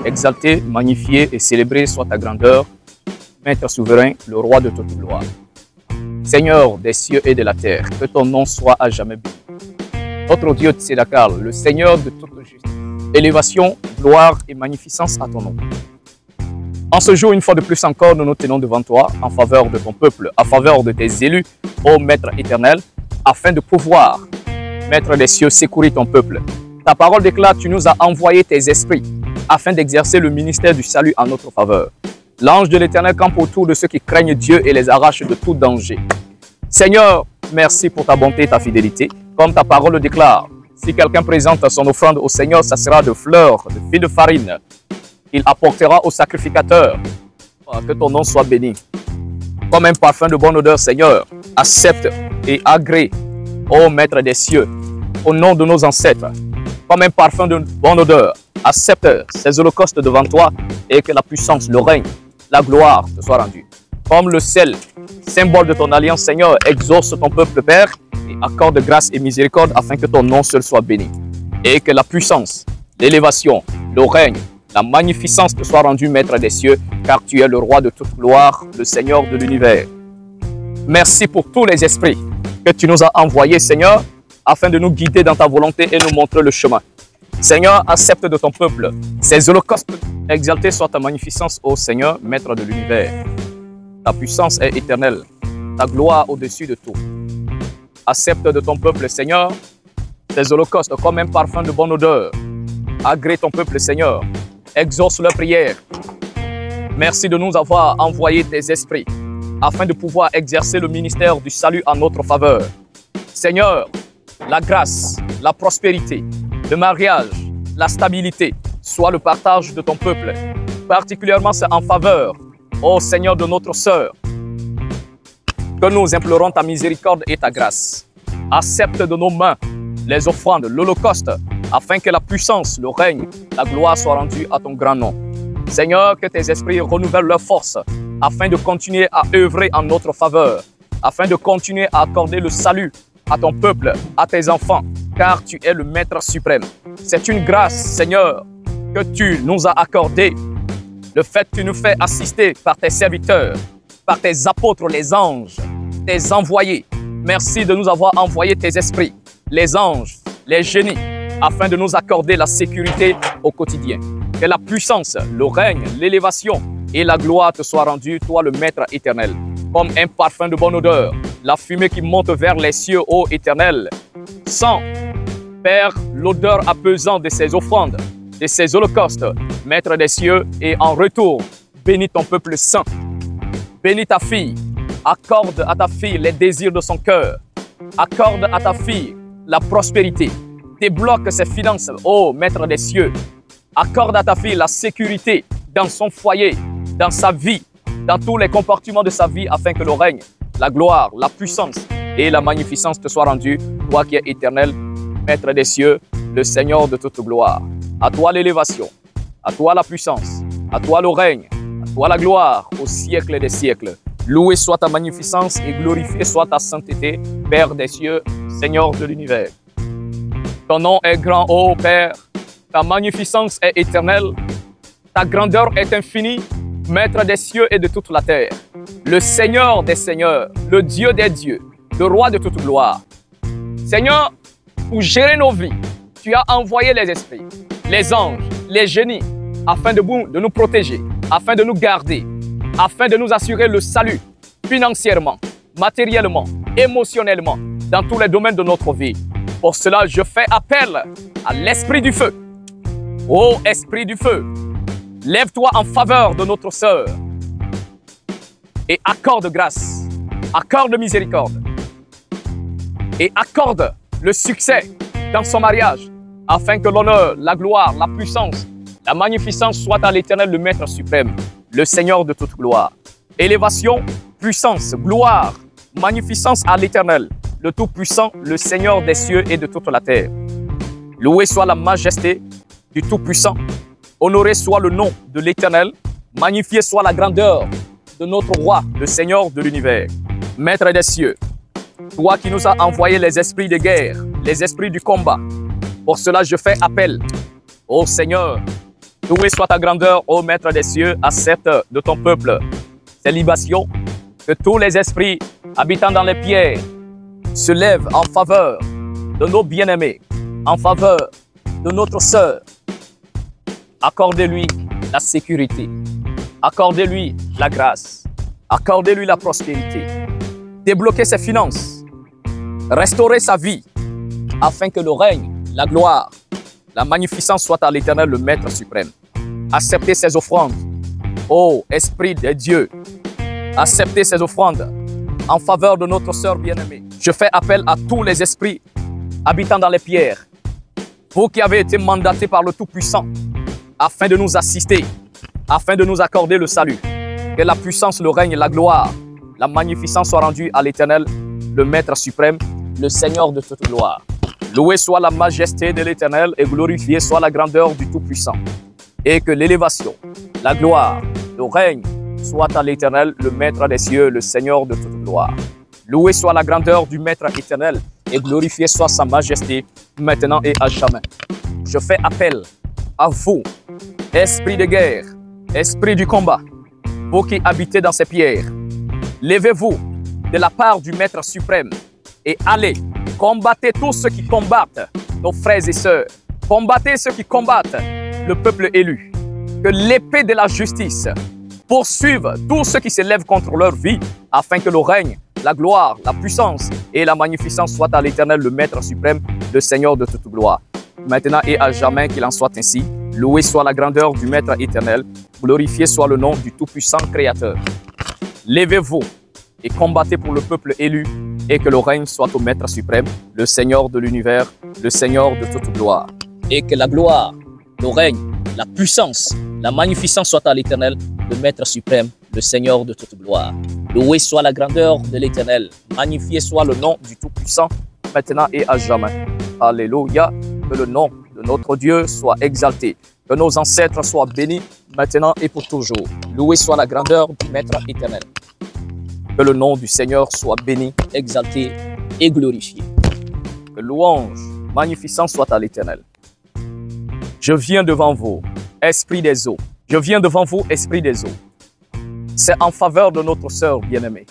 Exalté, magnifié et célébré soit ta grandeur, Maître souverain, le roi de toute gloire. Seigneur des cieux et de la terre, que ton nom soit à jamais béni. Notre Dieu Tzedakal, le Seigneur de toute justice, élévation, gloire et magnificence à ton nom. En ce jour, une fois de plus encore, nous nous tenons devant toi en faveur de ton peuple, en faveur de tes élus, ô Maître éternel, afin de pouvoir, Maître des cieux, secourir ton peuple. Ta parole déclare, tu nous as envoyé tes esprits afin d'exercer le ministère du salut en notre faveur. L'ange de l'Éternel campe autour de ceux qui craignent Dieu et les arrache de tout danger. Seigneur, merci pour ta bonté et ta fidélité. Comme ta parole le déclare, si quelqu'un présente son offrande au Seigneur, ça sera de fleurs, de fils de farine. Il apportera au sacrificateur. Que ton nom soit béni. Comme un parfum de bonne odeur, Seigneur, accepte et agrée, ô Maître des cieux, au nom de nos ancêtres, comme un parfum de bonne odeur, accepte ces holocaustes devant toi et que la puissance, le règne, la gloire te soit rendue. Comme le sel, symbole de ton alliance, Seigneur, exauce ton peuple, Père, et accorde grâce et miséricorde afin que ton nom seul soit béni. Et que la puissance, l'élévation, le règne, la magnificence te soit rendue, Maître des cieux, car tu es le roi de toute gloire, le Seigneur de l'univers. Merci pour tous les esprits que tu nous as envoyés, Seigneur, afin de nous guider dans ta volonté et nous montrer le chemin. Seigneur, accepte de ton peuple ces holocaustes. Exalté soit ta magnificence, ô Seigneur, Maître de l'univers. Ta puissance est éternelle, ta gloire au-dessus de tout. Accepte de ton peuple, Seigneur, ces holocaustes comme un parfum de bonne odeur. Agrée ton peuple, Seigneur. Exauce leurs prières. Merci de nous avoir envoyé tes esprits afin de pouvoir exercer le ministère du salut en notre faveur. Seigneur, la grâce, la prospérité, le mariage, la stabilité, soit le partage de ton peuple. Particulièrement c'est en faveur, ô Seigneur, de notre sœur, que nous implorons ta miséricorde et ta grâce. Accepte de nos mains les offrandes, l'holocauste, afin que la puissance, le règne, la gloire soient rendues à ton grand nom. Seigneur, que tes esprits renouvellent leur force, afin de continuer à œuvrer en notre faveur, afin de continuer à accorder le salut à ton peuple, à tes enfants, car tu es le Maître suprême. C'est une grâce, Seigneur, que tu nous as accordée. Le fait que tu nous fais assister par tes serviteurs, par tes apôtres, les anges, tes envoyés. Merci de nous avoir envoyé tes esprits, les anges, les génies, afin de nous accorder la sécurité au quotidien. Que la puissance, le règne, l'élévation et la gloire te soient rendues, toi le Maître éternel, comme un parfum de bonne odeur, la fumée qui monte vers les cieux, ô éternel. Sans, Père, l'odeur apaisante de ces offrandes, de ces holocaustes, Maître des cieux, et en retour, bénis ton peuple saint. Bénis ta fille, accorde à ta fille les désirs de son cœur, accorde à ta fille la prospérité, débloque ses finances, ô Maître des cieux, accorde à ta fille la sécurité dans son foyer, dans sa vie, dans tous les comportements de sa vie, afin que le règne, la gloire, la puissance et la magnificence te soient rendues, toi qui es éternel, Maître des cieux, le Seigneur de toute gloire. À toi l'élévation, à toi la puissance, à toi le règne, à toi la gloire, au siècle des siècles. Loué soit ta magnificence et glorifié soit ta sainteté, Père des cieux, Seigneur de l'univers. Ton nom est grand, ô Père, ta magnificence est éternelle, ta grandeur est infinie, Maître des cieux et de toute la terre. Le Seigneur des seigneurs, le Dieu des dieux, le roi de toute gloire. Seigneur, pour gérer nos vies, tu as envoyé les esprits, les anges, les génies, afin de nous protéger, afin de nous garder, afin de nous assurer le salut financièrement, matériellement, émotionnellement, dans tous les domaines de notre vie. Pour cela, je fais appel à l'esprit du feu. Ô esprit du feu, lève-toi en faveur de notre sœur et accorde grâce, accorde miséricorde et accorde le succès dans son mariage, afin que l'honneur, la gloire, la puissance, la magnificence soient à l'Éternel, le Maître suprême, le Seigneur de toute gloire. Élévation, puissance, gloire, magnificence à l'Éternel, le Tout-Puissant, le Seigneur des cieux et de toute la terre. Loué soit la majesté du Tout-Puissant, honoré soit le nom de l'Éternel, magnifié soit la grandeur de notre roi, le Seigneur de l'univers. Maître des cieux, toi qui nous as envoyé les esprits de guerre, les esprits du combat, pour cela je fais appel, ô Seigneur, Loué soit ta grandeur, ô Maître des cieux, accepte de ton peuple ces libations, que tous les esprits habitant dans les pierres se lèvent en faveur de nos bien-aimés, en faveur de notre sœur. Accordez-lui la sécurité, accordez-lui la grâce, accordez-lui la prospérité, débloquez ses finances, restaurez sa vie, afin que le règne, la gloire, la magnificence soit à l'Éternel, le Maître suprême. Acceptez ces offrandes, ô Esprit de Dieu, acceptez ces offrandes en faveur de notre sœur bien-aimée. Je fais appel à tous les esprits habitant dans les pierres, vous qui avez été mandatés par le Tout-Puissant, afin de nous assister, afin de nous accorder le salut. Que la puissance, le règne, la gloire, la magnificence soient rendues à l'Éternel, le Maître suprême, le Seigneur de toute gloire. Loué soit la majesté de l'Éternel et glorifiée soit la grandeur du Tout-Puissant. Et que l'élévation, la gloire, le règne soit à l'Éternel, le Maître des cieux, le Seigneur de toute gloire. Loué soit la grandeur du Maître éternel et glorifiée soit sa majesté, maintenant et à jamais. Je fais appel à vous, esprit de guerre, esprit du combat, vous qui habitez dans ces pierres. Levez-vous de la part du Maître suprême et allez, combattez tous ceux qui combattent nos frères et sœurs. Combattez ceux qui combattent le peuple élu. Que l'épée de la justice poursuive tous ceux qui se lèvent contre leur vie, afin que le règne, la gloire, la puissance et la magnificence soient à l'Éternel, le Maître suprême, le Seigneur de toute gloire. Maintenant et à jamais qu'il en soit ainsi. Loué soit la grandeur du Maître éternel, glorifié soit le nom du Tout-Puissant Créateur. Levez-vous et combattez pour le peuple élu, et que le règne soit au Maître suprême, le Seigneur de l'univers, le Seigneur de toute gloire. Et que la gloire, le règne, la puissance, la magnificence soit à l'Éternel, le Maître suprême, le Seigneur de toute gloire. Loué soit la grandeur de l'Éternel, magnifié soit le nom du Tout-Puissant, maintenant et à jamais. Alléluia, que le nom de notre Dieu soit exalté, que nos ancêtres soient bénis, maintenant et pour toujours. Loué soit la grandeur du Maître éternel. Que le nom du Seigneur soit béni, exalté et glorifié. Que louange, magnificence soit à l'Éternel. Je viens devant vous, Esprit des eaux. Je viens devant vous, Esprit des eaux. C'est en faveur de notre sœur bien-aimée.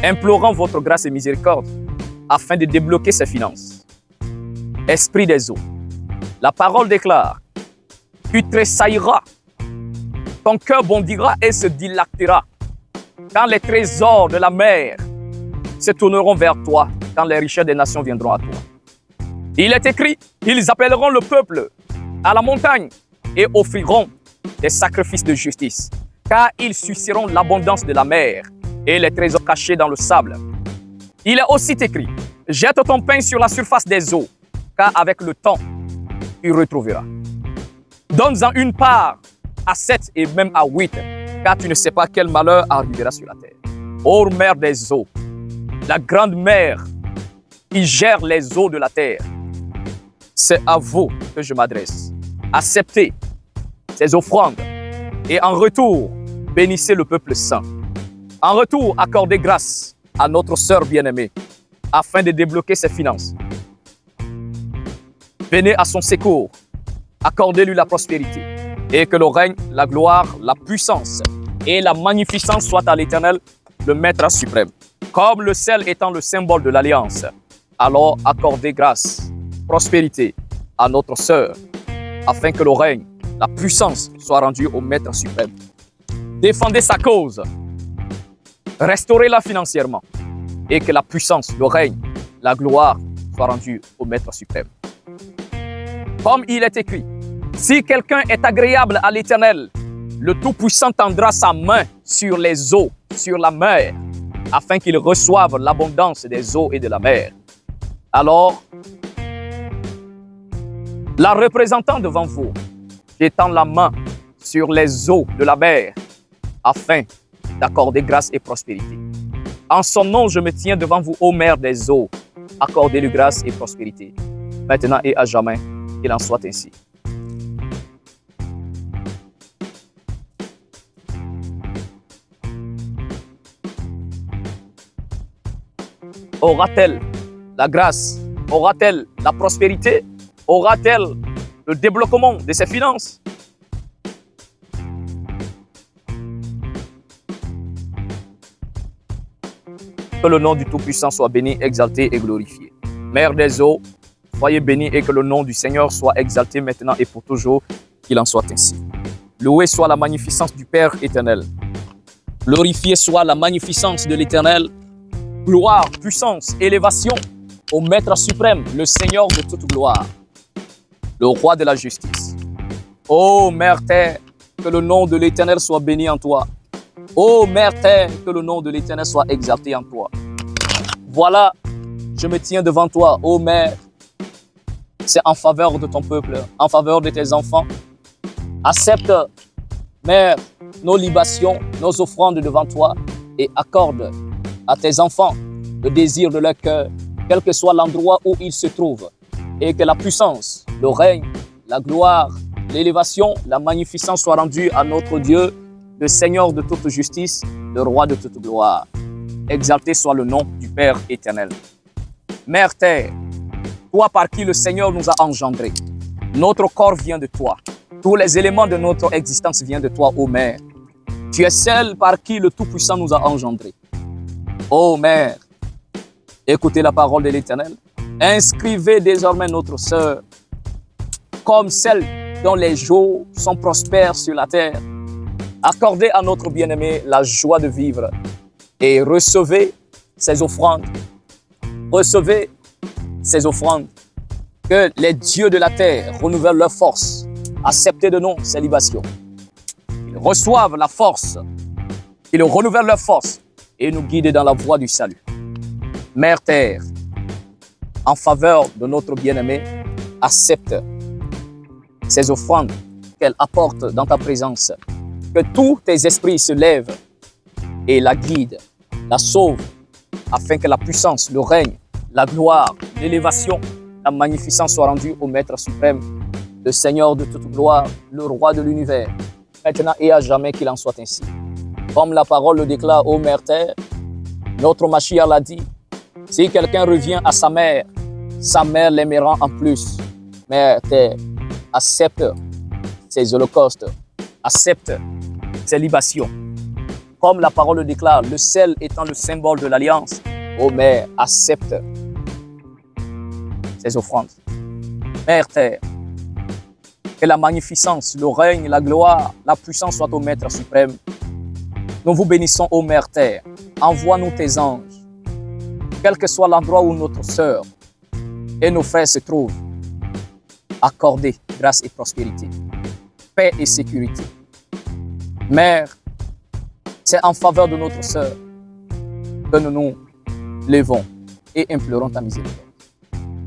Implorant votre grâce et miséricorde afin de débloquer ses finances. Esprit des eaux, la parole déclare, tu tressailleras, ton cœur bondira et se dilatera. Quand les trésors de la mer se tourneront vers toi, quand les richesses des nations viendront à toi. Il est écrit, ils appelleront le peuple à la montagne et offriront des sacrifices de justice, car ils susciteront l'abondance de la mer et les trésors cachés dans le sable. Il est aussi écrit, jette ton pain sur la surface des eaux, car avec le temps, tu retrouveras. Donne-en une part à 7 et même à 8, car tu ne sais pas quel malheur arrivera sur la terre. Ô mer des eaux, la grande mer qui gère les eaux de la terre, c'est à vous que je m'adresse. Acceptez ces offrandes et en retour, bénissez le peuple saint. En retour, accordez grâce à notre sœur bien-aimée afin de débloquer ses finances. Venez à son secours, accordez-lui la prospérité et que le règne, la gloire, la puissance et la magnificence soient à l'Éternel, le Maître suprême. Comme le sel étant le symbole de l'alliance, alors accordez grâce, prospérité à notre sœur afin que le règne, la puissance soient rendus au Maître suprême. Défendez sa cause, restaurez-la financièrement et que la puissance, le règne, la gloire soient rendus au Maître suprême. Comme il est écrit, si quelqu'un est agréable à l'Éternel, le Tout-Puissant tendra sa main sur les eaux, sur la mer, afin qu'il reçoive l'abondance des eaux et de la mer. Alors, la représentant devant vous, j'étends la main sur les eaux de la mer, afin d'accorder grâce et prospérité. En son nom, je me tiens devant vous, ô mer des eaux, accordez-lui grâce et prospérité, maintenant et à jamais, qu'il en soit ainsi. Aura-t-elle la grâce? Aura-t-elle la prospérité? Aura-t-elle le débloquement de ses finances. Que le nom du Tout-Puissant soit béni, exalté et glorifié. Mère des eaux, soyez bénie et que le nom du Seigneur soit exalté maintenant et pour toujours, qu'il en soit ainsi. Loué soit la magnificence du Père éternel. Glorifié soit la magnificence de l'Éternel. Gloire, puissance, élévation au Maître suprême, le Seigneur de toute gloire, le Roi de la justice. Ô Mère Terre, que le nom de l'Éternel soit béni en toi. Ô Mère Terre, que le nom de l'Éternel soit exalté en toi. Voilà, je me tiens devant toi, ô Mère. C'est en faveur de ton peuple, en faveur de tes enfants. Accepte, Mère, nos libations, nos offrandes devant toi et accorde à tes enfants le désir de leur cœur, quel que soit l'endroit où ils se trouvent. Et que la puissance, le règne, la gloire, l'élévation, la magnificence soient rendues à notre Dieu, le Seigneur de toute justice, le Roi de toute gloire. Exalté soit le nom du Père éternel. Mère Terre, toi par qui le Seigneur nous a engendrés, notre corps vient de toi. Tous les éléments de notre existence viennent de toi, ô Mère. Tu es celle par qui le Tout-Puissant nous a engendrés. Ô Mère, écoutez la parole de l'Éternel. Inscrivez désormais notre sœur comme celle dont les jours sont prospères sur la terre. Accordez à notre bien-aimé la joie de vivre et recevez ses offrandes. Recevez ses offrandes. Que les dieux de la terre renouvellent leur force. Acceptez de nous ces libations. Ils reçoivent la force. Ils renouvellent leur force et nous guident dans la voie du salut. Mère Terre, en faveur de notre bien-aimé, accepte ces offrandes qu'elle apporte dans ta présence. Que tous tes esprits se lèvent et la guident, la sauvent, afin que la puissance, le règne, la gloire, l'élévation, la magnificence soient rendues au Maître suprême, le Seigneur de toute gloire, le Roi de l'univers, maintenant et à jamais qu'il en soit ainsi. Comme la parole le déclare, ô Mère Terre, notre Mashiach l'a dit, si quelqu'un revient à sa mère l'aimera en plus. Mère Terre, accepte ces holocaustes, accepte ces libations. Comme la parole le déclare, le sel étant le symbole de l'alliance, ô Mère, accepte ces offrandes. Mère Terre, que la magnificence, le règne, la gloire, la puissance soient au Maître suprême. Nous vous bénissons, ô Mère Terre. Envoie-nous tes anges, quel que soit l'endroit où notre sœur et nos frères se trouvent. Accordez grâce et prospérité, paix et sécurité. Mère, c'est en faveur de notre sœur que nous nous levons et implorons ta miséricorde.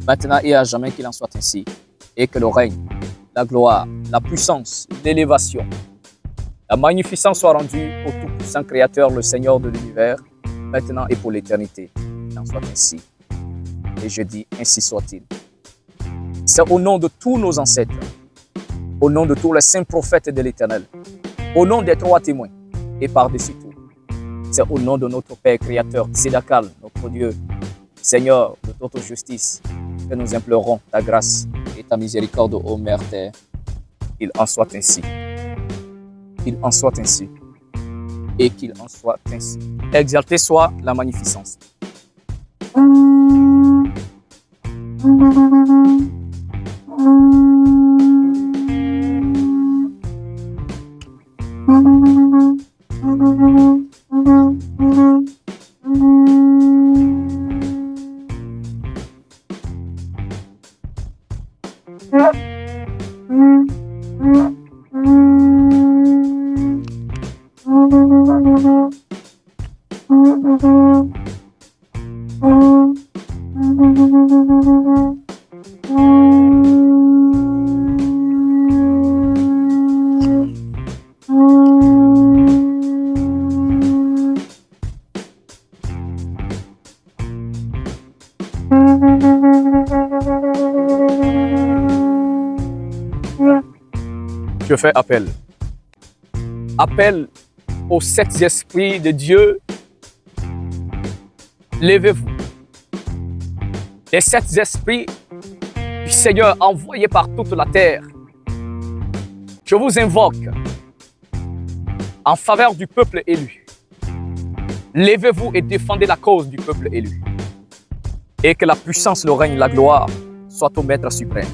Maintenant et à jamais qu'il en soit ainsi, et que le règne, la gloire, la puissance, l'élévation, la magnificence soit rendue au Tout-Puissant Créateur, le Seigneur de l'univers, maintenant et pour l'éternité. Qu'il en soit ainsi. Et je dis, ainsi soit-il. C'est au nom de tous nos ancêtres, au nom de tous les saints prophètes de l'Éternel, au nom des trois témoins, et par-dessus tout, c'est au nom de notre Père Créateur, Tsédakal, notre Dieu, Seigneur de toute justice, que nous implorons ta grâce et ta miséricorde, ô Mère Terre. Qu'il en soit ainsi. Qu'il en soit ainsi. Et qu'il en soit ainsi. Exalté soit la magnificence. Je fais appel. Appel aux sept esprits de Dieu. Levez-vous. Les sept esprits Seigneur envoyé par toute la terre. Je vous invoque en faveur du peuple élu. Levez-vous et défendez la cause du peuple élu. Et que la puissance, le règne, la gloire soient au Maître suprême.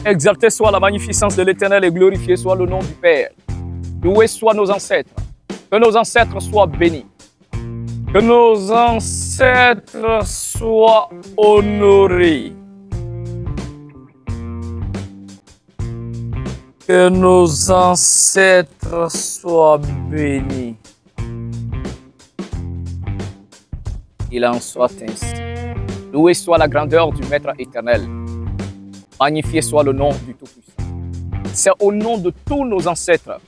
Exalté soit la magnificence de l'Éternel et glorifié soit le nom du Père. Loués soient nos ancêtres. Que nos ancêtres soient bénis. Que nos ancêtres soient honorés. Que nos ancêtres soient bénis. Il en soit ainsi. Loué soit la grandeur du Maître éternel. Magnifié soit le nom du Tout-Puissant. C'est au nom de tous nos ancêtres,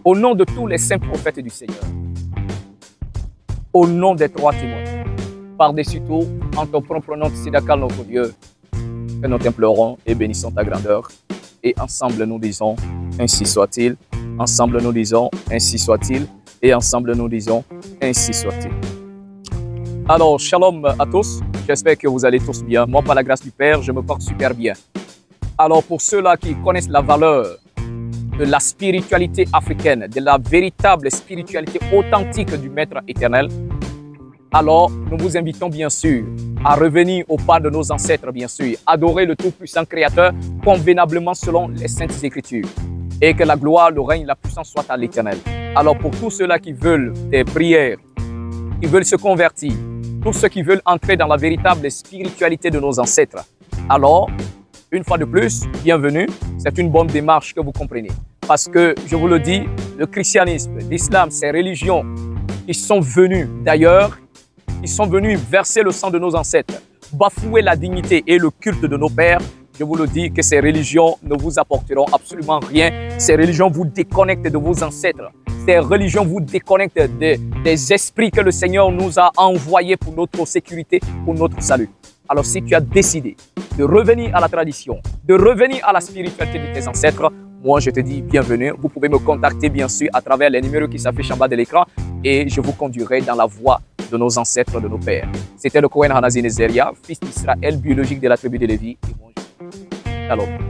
au nom de tous les saints prophètes du Seigneur, au nom des trois témoins, par-dessus tout, en ton propre nom, Tsidakal, notre Dieu, que nous t'implorons et bénissons ta grandeur. Et ensemble nous disons, ainsi soit-il. Ensemble nous disons, ainsi soit-il. Et ensemble nous disons, ainsi soit-il. Alors, shalom à tous. J'espère que vous allez tous bien. Moi, par la grâce du Père, je me porte super bien. Alors, pour ceux-là qui connaissent la valeur de la spiritualité africaine, de la véritable spiritualité authentique du Maître éternel, alors nous vous invitons bien sûr à revenir au pas de nos ancêtres, bien sûr, adorer le Tout-Puissant Créateur convenablement selon les Saintes Écritures. Et que la gloire, le règne, la puissance soient à l'Éternel. Alors, pour tous ceux-là qui veulent des prières, qui veulent se convertir, tous ceux qui veulent entrer dans la véritable spiritualité de nos ancêtres. Alors, une fois de plus, bienvenue. C'est une bonne démarche que vous comprenez. Parce que, je vous le dis, le christianisme, l'islam, ces religions qui sont venues d'ailleurs, qui sont venues verser le sang de nos ancêtres, bafouer la dignité et le culte de nos pères, je vous le dis que ces religions ne vous apporteront absolument rien. Ces religions vous déconnectent de vos ancêtres. Ces religions vous déconnectent des esprits que le Seigneur nous a envoyés pour notre sécurité, pour notre salut. Alors si tu as décidé de revenir à la tradition, de revenir à la spiritualité de tes ancêtres, moi je te dis bienvenue. Vous pouvez me contacter bien sûr à travers les numéros qui s'affichent en bas de l'écran et je vous conduirai dans la voie de nos ancêtres, de nos pères. C'était le Cohen Hanazi Nezeria, fils d'Israël biologique de la tribu de Lévi. Et moi, shalom.